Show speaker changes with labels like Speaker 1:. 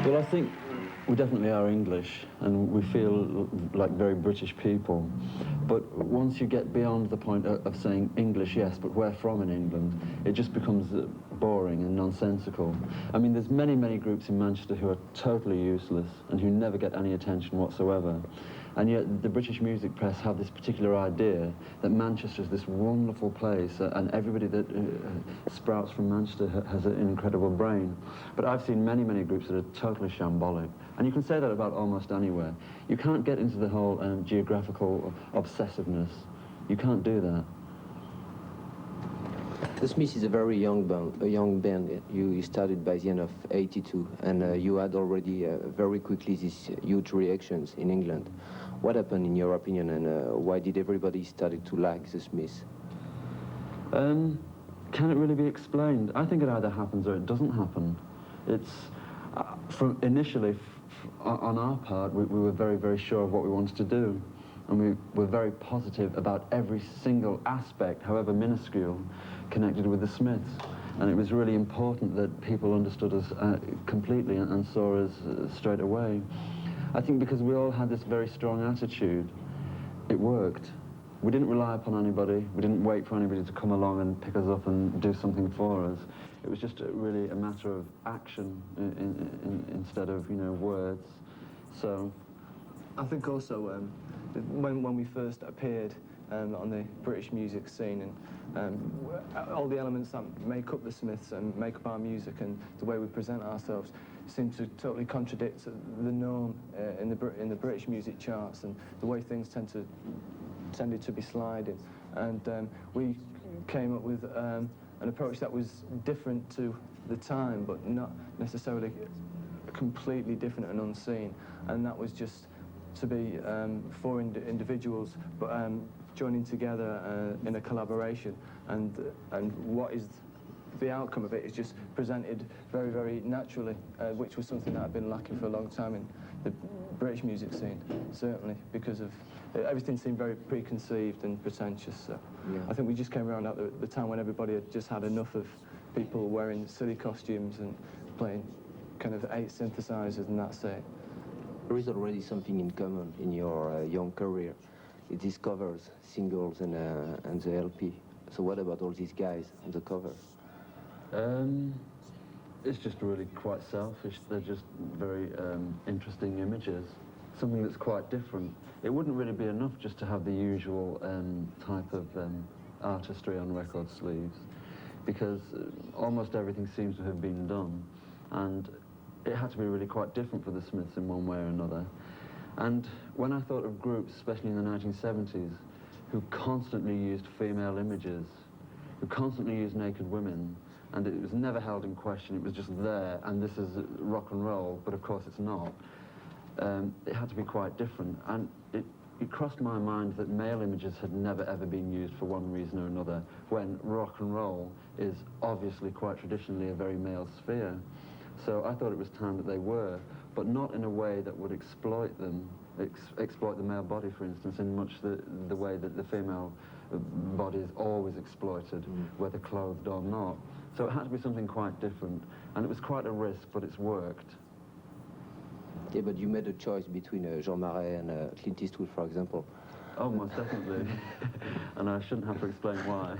Speaker 1: Well, I think we definitely are English, and we feel like very British people. But once you get beyond the point of saying English, yes, but where from in England, it just becomes boring and nonsensical. I mean, there's many, many groups in Manchester who are totally useless and who never get any attention whatsoever. And yet the British music press have this particular idea that Manchester is this wonderful place, and everybody that sprouts from Manchester has an incredible brain. But I've seen many, many groups that are totally shambolic. And you can say that about almost anywhere. You can't get into the whole geographical obsessiveness. You can't do that.
Speaker 2: The Smiths is a very young band. You started by the end of '82, and you had already very quickly these huge reactions in England. What happened, in your opinion, and why did everybody started to like the Smiths?
Speaker 1: Can it really be explained? I think it either happens or it doesn't happen. It's from initially, on our part, we were very, very sure of what we wanted to do, and we were very positive about every single aspect, however minuscule, connected with the Smiths. And it was really important that people understood us completely and saw us straight away. I think because we all had this very strong attitude, it worked. We didn't rely upon anybody. We didn't wait for anybody to come along and pick us up and do something for us. It was just really a matter of action instead of, you know, words. So
Speaker 3: I think also when we first appeared on the British music scene, and all the elements that make up the Smiths and make up our music and the way we present ourselves seem to totally contradict the norm in the British music charts and the way things tended to be sliding. And we came up with an approach that was different to the time, but not necessarily completely different and unseen. And that was just to be four individuals, but joining together in a collaboration. And what is the outcome of it is just presented very, very naturally, which was something that had been lacking for a long time in the British music scene, certainly, because of everything seemed very preconceived and pretentious. So yeah. I think we just came around at the time when everybody had just had enough of people wearing silly costumes and playing kind of 8 synthesizers, and that's it.
Speaker 2: There is already something in common in your young career. It is covers, singles, and the LP. So what about all these guys on the cover?
Speaker 1: It's just really quite selfish. They're just very interesting images, something that's quite different. It wouldn't really be enough just to have the usual type of artistry on record sleeves, because almost everything seems to have been done, and it had to be really quite different for the Smiths in one way or another. And when I thought of groups, especially in the 1970s, who constantly used female images, who constantly used naked women, and it was never held in question, it was just there, and this is rock and roll, but of course it's not. It had to be quite different, and it crossed my mind that male images had never ever been used for one reason or another, when rock and roll is obviously quite traditionally a very male sphere. So I thought it was time that they were, but not in a way that would exploit them, exploit the male body, for instance, in much the way that the female body is always exploited, whether clothed or not. So it had to be something quite different, and it was quite a risk, but it's worked.
Speaker 2: Yeah, but you made a choice between Jean Marais and Clint Eastwood, for example.
Speaker 1: Oh, most definitely. And I shouldn't have to explain why.